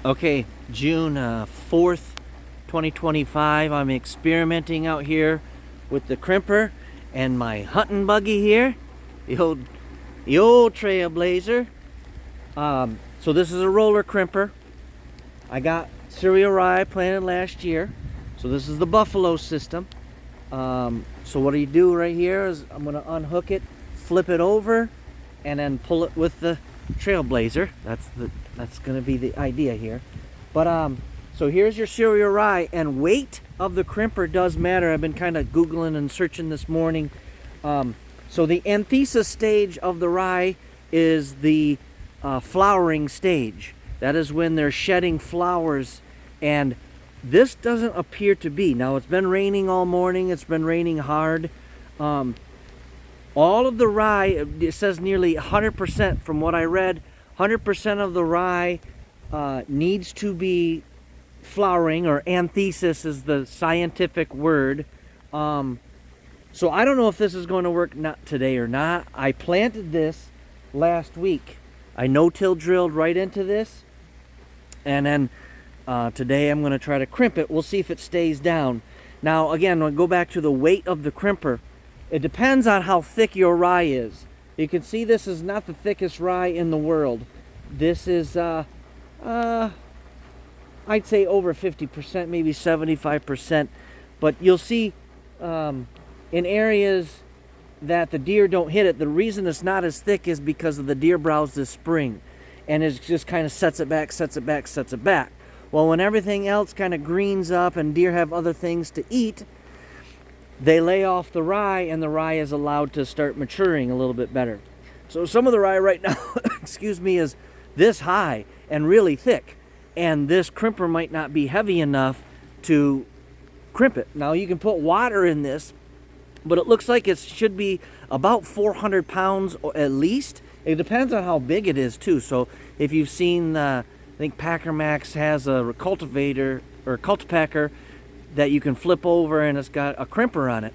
Okay, June 4th, 2025. I'm experimenting out here with the crimper and my hunting buggy here, the old Trailblazer. So this is a roller crimper. I got cereal rye planted last year. So this is the Buffalo system. So what you do right here is I'm gonna unhook it, flip it over, and then pull it with the Trailblazer. That's gonna be the idea here. But so here's your cereal rye, and weight of the crimper does matter. I've been kind of Googling and searching this morning. So the anthesis stage of the rye is the flowering stage. That is when they're shedding flowers, and this doesn't appear to be. Now, it's been raining all morning. It's been raining hard. All of the rye, it says nearly 100% from what I read, 100% of the rye needs to be flowering, or anthesis is the scientific word. So I don't know if this is going to work not today or not. I planted this last week. I no-till drilled right into this, and then today I'm going to try to crimp it. We'll see if it stays down. Now again, we'll go back to the weight of the crimper. It depends on how thick your rye is. You can see this is not the thickest rye in the world. This is I'd say over 50%, maybe 75%. But you'll see in areas that the deer don't hit it, the reason it's not as thick is because of the deer browse this spring, and it just kind of sets it back, sets it back, sets it back. Well, when everything else kind of greens up and deer have other things to eat, they lay off the rye, and the rye is allowed to start maturing a little bit better. So some of the rye right now, excuse me, is this high and really thick, and this crimper might not be heavy enough to crimp it. Now you can put water in this, but it looks like it should be about 400 pounds at least. It depends on how big it is too. So if you've seen, I think Packer Max has a cultivator or cultipacker that you can flip over, and it's got a crimper on it,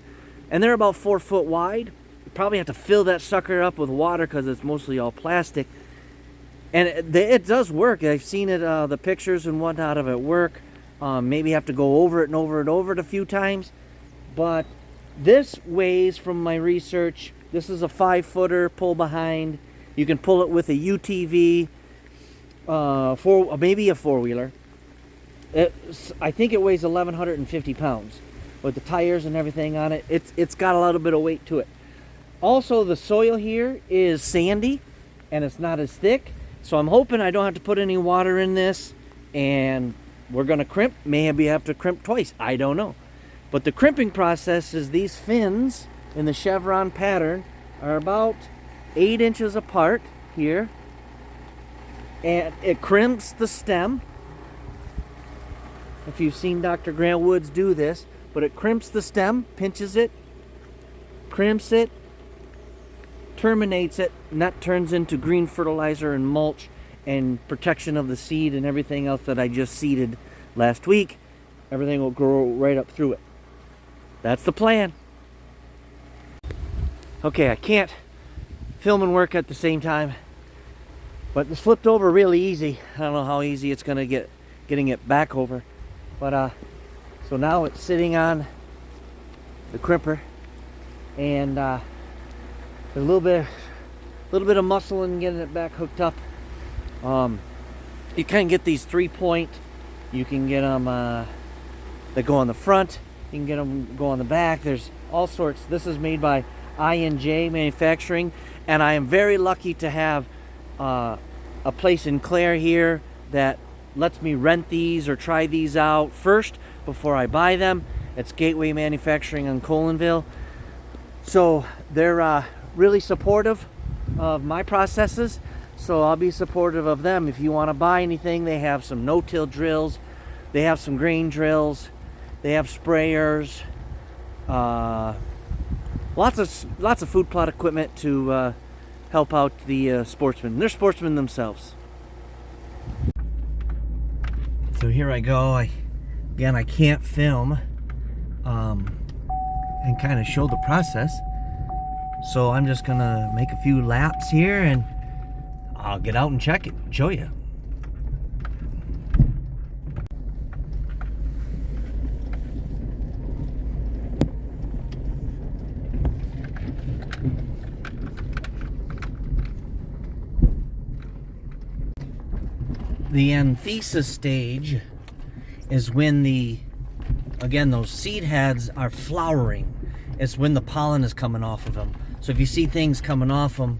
and they're about 4 foot wide. You probably have to fill that sucker up with water because it's mostly all plastic, and it does work. I've seen it, the pictures and whatnot of it work. Maybe have to go over it and over it a few times, but this weighs, from my research, this is a 5-footer pull behind. You can pull it with a UTV, maybe a four-wheeler. I think it weighs 1,150 pounds with the tires and everything on it. It's got a little bit of weight to it. Also, the soil here is sandy and it's not as thick, so I'm hoping I don't have to put any water in this, and we're gonna crimp. Maybe have to crimp twice, I don't know. But the crimping process is these fins in the chevron pattern are about 8 inches apart here, and it crimps the stem. If you've seen Dr. Grant Woods do this, but it crimps the stem, pinches it, crimps it, terminates it, and that turns into green fertilizer and mulch and protection of the seed and everything else that I just seeded last week. Everything will grow right up through it. That's the plan. Okay, I can't film and work at the same time, but this flipped over really easy. I don't know how easy it's gonna get getting it back over. But so now it's sitting on the crimper, and there's a little bit of muscle in getting it back hooked up. You can get these 3-point. You can get them that go on the front. You can get them go on the back. There's all sorts. This is made by I&J Manufacturing, and I am very lucky to have a place in Clare here that lets me rent these or try these out first before I buy them. It's Gateway Manufacturing in Colinville. So they're really supportive of my processes, so I'll be supportive of them. If you want to buy anything, they have some no-till drills, they have some grain drills, they have sprayers, lots of food plot equipment to help out the sportsmen. They're sportsmen themselves. So here I go. Again, I can't film and kind of show the process, so I'm just gonna make a few laps here and I'll get out and check it, show you. The anthesis stage is when again, those seed heads are flowering. It's when the pollen is coming off of them. So if you see things coming off them,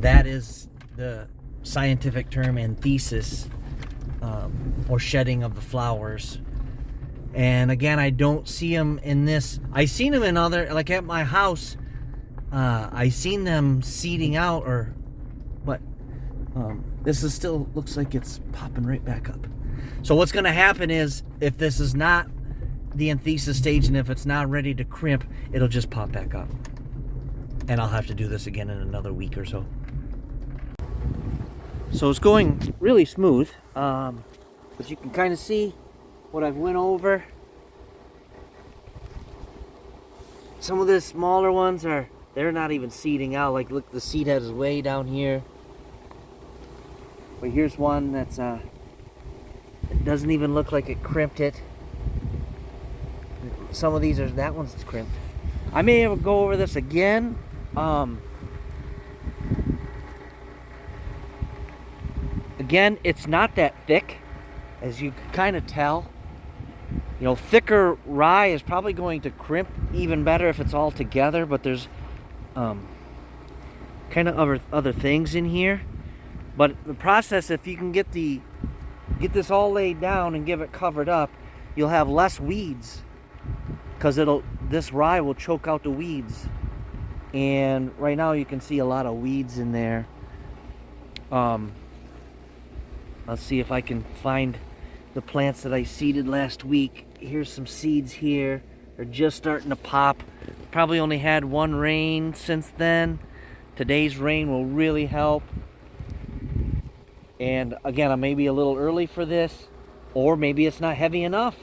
that is the scientific term anthesis, or shedding of the flowers. And again, I don't see them in this. I seen them in other, like at my house, I seen them seeding out, but this is still looks like it's popping right back up. So what's going to happen is, if this is not the anthesis stage and if it's not ready to crimp, it'll just pop back up. And I'll have to do this again in another week or so. So it's going really smooth, but you can kind of see what I've went over. Some of the smaller ones they're not even seeding out. Like, look, the seed head is way down here. But here's one that's it doesn't even look like it crimped it. Some of these that one's crimped. I may have to go over this again. Again, it's not that thick, as you can kind of tell. You know, thicker rye is probably going to crimp even better if it's all together, but there's kind of other things in here. But the process, if you can get this all laid down and give it covered up, you'll have less weeds, because this rye will choke out the weeds. And right now you can see a lot of weeds in there. Let's see if I can find the plants that I seeded last week. Here's some seeds here. They're just starting to pop. Probably only had one rain since then. Today's rain will really help. And again, I may be a little early for this, or maybe it's not heavy enough.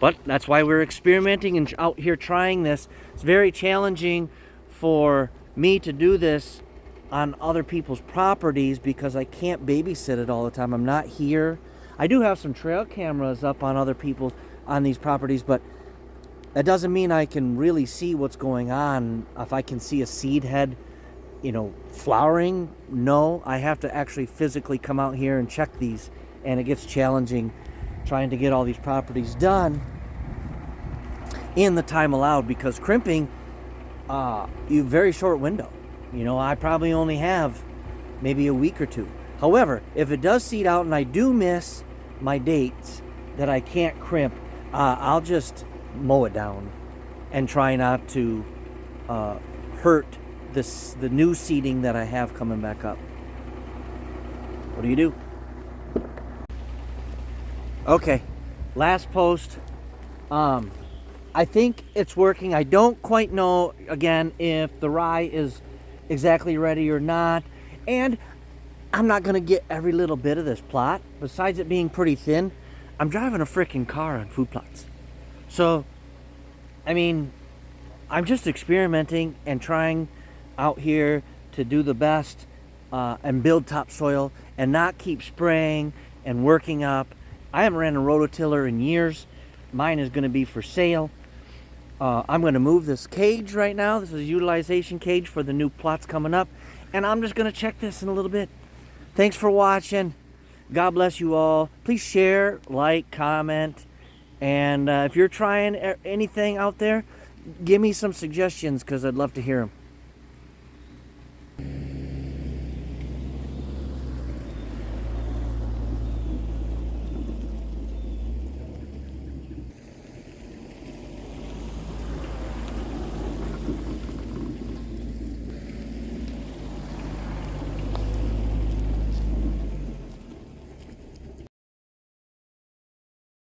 But that's why we're experimenting and out here trying this. It's very challenging for me to do this on other people's properties, because I can't babysit it all the time. I'm not here. I do have some trail cameras up on other people on these properties, but that doesn't mean I can really see what's going on. If I can see a seed head, flowering, no, I have to actually physically come out here and check these, and it gets challenging trying to get all these properties done in the time allowed, because crimping, you very short window. I probably only have maybe a week or two. However, if it does seed out and I do miss my dates that I can't crimp, I'll just mow it down and try not to hurt the new seeding that I have coming back up. What do you do? Okay, last post. I think it's working. I don't quite know, again, if the rye is exactly ready or not, and I'm not gonna get every little bit of this plot. Besides it being pretty thin, I'm driving a freaking car on food plots. So I mean, I'm just experimenting and trying out here to do the best and build topsoil and not keep spraying and working up. I haven't ran a rototiller in years. Mine is going to be for sale. I'm going to move this cage right now. This is a utilization cage for the new plots coming up. And I'm just going to check this in a little bit. Thanks for watching. God bless you all. Please share, like, comment. And if you're trying anything out there, give me some suggestions, because I'd love to hear them.